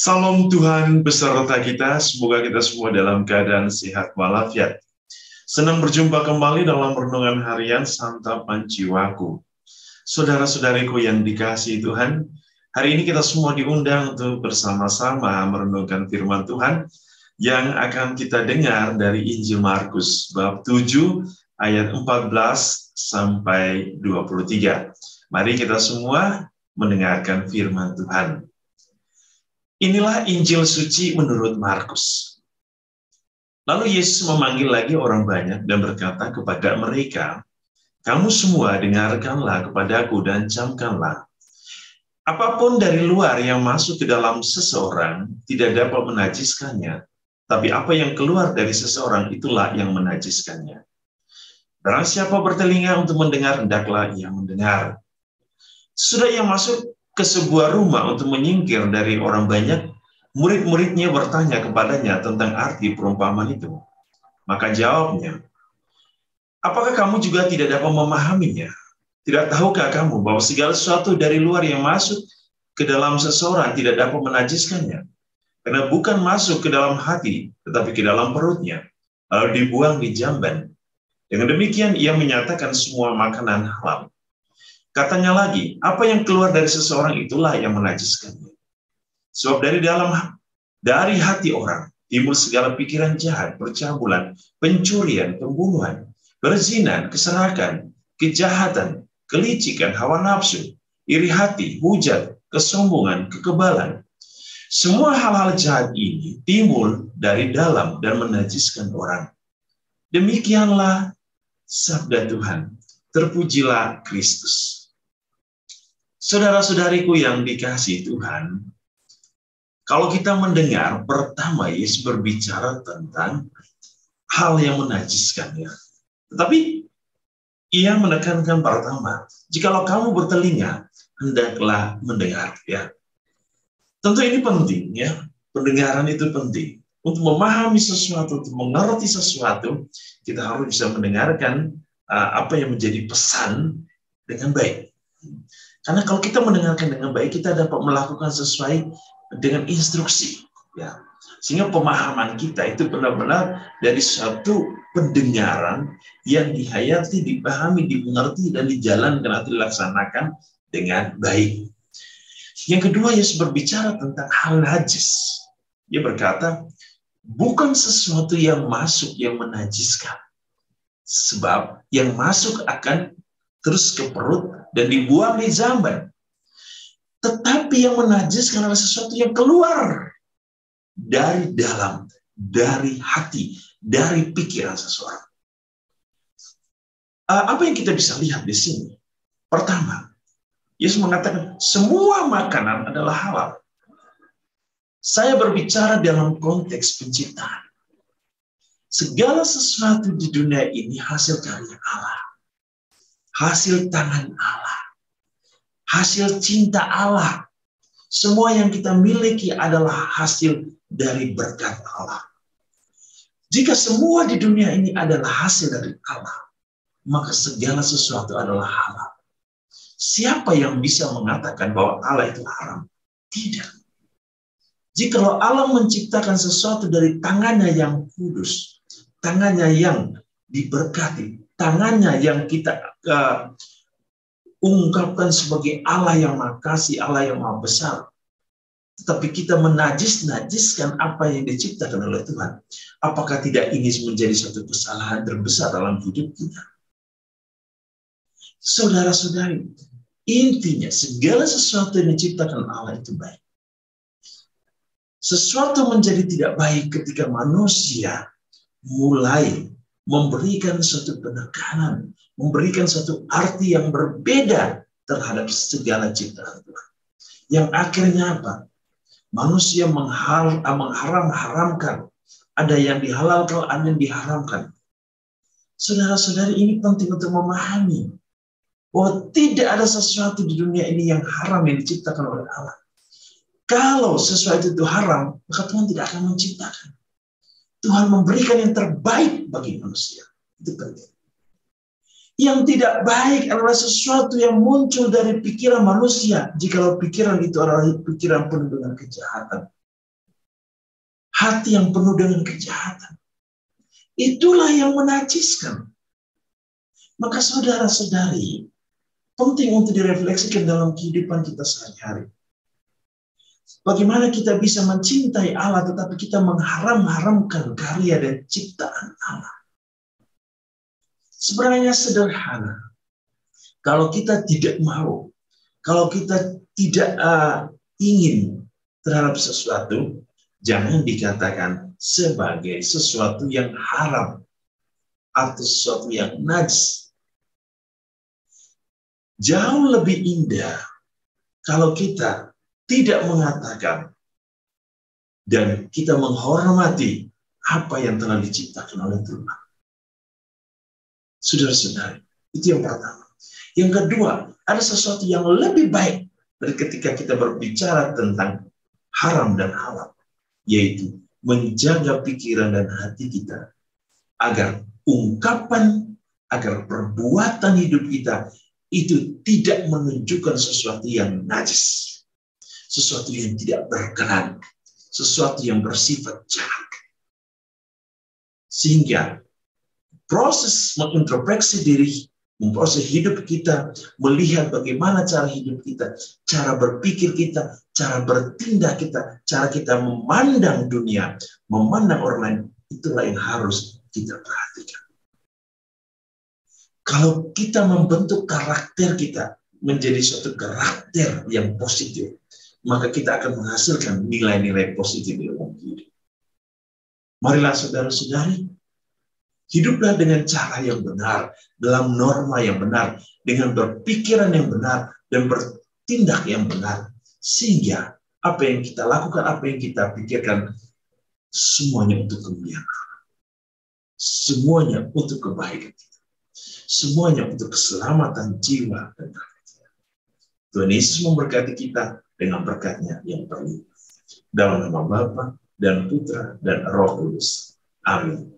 Salam Tuhan beserta kita, semoga kita semua dalam keadaan sehat walafiat. Senang berjumpa kembali dalam renungan harian Santapan Jiwaku. Saudara-saudariku yang dikasihi Tuhan, hari ini kita semua diundang untuk bersama-sama merenungkan firman Tuhan yang akan kita dengar dari Injil Markus, bab 7, ayat 14 sampai 23. Mari kita semua mendengarkan firman Tuhan. Inilah Injil suci menurut Markus. Lalu Yesus memanggil lagi orang banyak dan berkata kepada mereka, "Kamu semua dengarkanlah kepadaku dan camkanlah. Apapun dari luar yang masuk ke dalam seseorang tidak dapat menajiskannya, tapi apa yang keluar dari seseorang itulah yang menajiskannya. Barang siapa bertelinga untuk mendengar, hendaklah ia mendengar." Sudah ia masuk ke sebuah rumah untuk menyingkir dari orang banyak, murid-muridnya bertanya kepadanya tentang arti perumpamaan itu. Maka jawabnya, "Apakah kamu juga tidak dapat memahaminya? Tidak tahukah kamu bahwa segala sesuatu dari luar yang masuk ke dalam seseorang tidak dapat menajiskannya? Karena bukan masuk ke dalam hati, tetapi ke dalam perutnya, lalu dibuang di jamban. Dengan demikian ia menyatakan semua makanan halal." Katanya lagi, apa yang keluar dari seseorang itulah yang menajiskannya. Sebab dari hati orang timbul segala pikiran jahat, percabulan, pencurian, pembunuhan, perzinahan, keserakan, kejahatan, kelicikan, hawa nafsu, iri hati, hujat, kesombongan, kekebalan. Semua hal-hal jahat ini timbul dari dalam dan menajiskan orang. Demikianlah sabda Tuhan. Terpujilah Kristus. Saudara-saudariku yang dikasihi Tuhan, kalau kita mendengar pertama Yesus berbicara tentang hal yang menajiskannya. Tetapi ia menekankan pertama, jikalau kamu bertelinga, hendaklah mendengar. Ya, tentu ini penting ya, pendengaran itu penting. Untuk memahami sesuatu, untuk mengerti sesuatu, kita harus bisa mendengarkan apa yang menjadi pesan dengan baik. Karena kalau kita mendengarkan dengan baik, kita dapat melakukan sesuai dengan instruksi. Ya. Sehingga pemahaman kita itu benar-benar dari suatu pendengaran yang dihayati, dipahami, dimengerti, dan dijalankan atau dilaksanakan dengan baik. Yang kedua, Yesus berbicara tentang hal najis. Dia berkata, bukan sesuatu yang masuk yang menajiskan. Sebab yang masuk akan terus ke perut dan dibuang di jamban. Tetapi yang menajiskan adalah sesuatu yang keluar dari dalam, dari hati, dari pikiran seseorang. Apa yang kita bisa lihat di sini? Pertama, Yesus mengatakan semua makanan adalah halal. Saya berbicara dalam konteks penciptaan. Segala sesuatu di dunia ini hasil karya Allah. Hasil tangan Allah. Hasil cinta Allah. Semua yang kita miliki adalah hasil dari berkat Allah. Jika semua di dunia ini adalah hasil dari Allah, maka segala sesuatu adalah halal. Siapa yang bisa mengatakan bahwa Allah itu haram? Tidak. Jikalau Allah menciptakan sesuatu dari tangannya yang kudus, tangannya yang diberkati, tangannya yang kita ungkapkan sebagai Allah yang Maha Kasih, Allah yang Maha Besar, tetapi kita menajiskan apa yang diciptakan oleh Tuhan, apakah tidak ini menjadi suatu kesalahan terbesar dalam hidup kita? Saudara-saudari, intinya segala sesuatu yang diciptakan Allah itu baik. Sesuatu menjadi tidak baik ketika manusia mulai memberikan suatu penekanan, memberikan suatu arti yang berbeda terhadap segala ciptaan Tuhan. Yang akhirnya apa? Manusia mengharam-haramkan. Ada yang dihalalkan, ada yang diharamkan. Saudara-saudari, ini penting untuk memahami bahwa tidak ada sesuatu di dunia ini yang haram yang diciptakan oleh Allah. Kalau sesuatu itu haram, maka Tuhan tidak akan menciptakan. Tuhan memberikan yang terbaik bagi manusia. Itu penting. Yang tidak baik adalah sesuatu yang muncul dari pikiran manusia. Jikalau pikiran itu adalah pikiran penuh dengan kejahatan, hati yang penuh dengan kejahatan. Itulah yang menajiskan. Maka saudara-saudari, penting untuk direfleksikan dalam kehidupan kita sehari-hari. Bagaimana kita bisa mencintai Allah tetapi kita mengharam-haramkan karya dan ciptaan Allah. Sebenarnya sederhana. Kalau kita tidak mau, kalau kita tidak ingin terhadap sesuatu, jangan dikatakan sebagai sesuatu yang haram atau sesuatu yang najis. Jauh lebih indah kalau kita tidak mengatakan dan kita menghormati apa yang telah diciptakan oleh Tuhan. Saudara-saudari, itu yang pertama. Yang kedua, ada sesuatu yang lebih baik dari ketika kita berbicara tentang haram dan halal, yaitu menjaga pikiran dan hati kita agar ungkapan, agar perbuatan hidup kita itu tidak menunjukkan sesuatu yang najis, sesuatu yang tidak berkenan, sesuatu yang bersifat jahat. Sehingga proses mengintrospeksi diri, memproses hidup kita, melihat bagaimana cara hidup kita, cara berpikir kita, cara bertindak kita, cara kita memandang dunia, memandang orang lain, itulah yang harus kita perhatikan. Kalau kita membentuk karakter kita menjadi suatu karakter yang positif, maka kita akan menghasilkan nilai-nilai positif dalam hidup. Marilah saudara-saudari, hiduplah dengan cara yang benar, dalam norma yang benar, dengan berpikiran yang benar, dan bertindak yang benar. Sehingga apa yang kita lakukan, apa yang kita pikirkan, semuanya untuk kemuliaan Allah. Semuanya untuk kebaikan kita. Semuanya untuk keselamatan jiwa dan raga kita. Tuhan Yesus memberkati kita dengan berkat-Nya yang berlimpah. Dalam nama Bapa dan Putra dan Roh Kudus. Amin.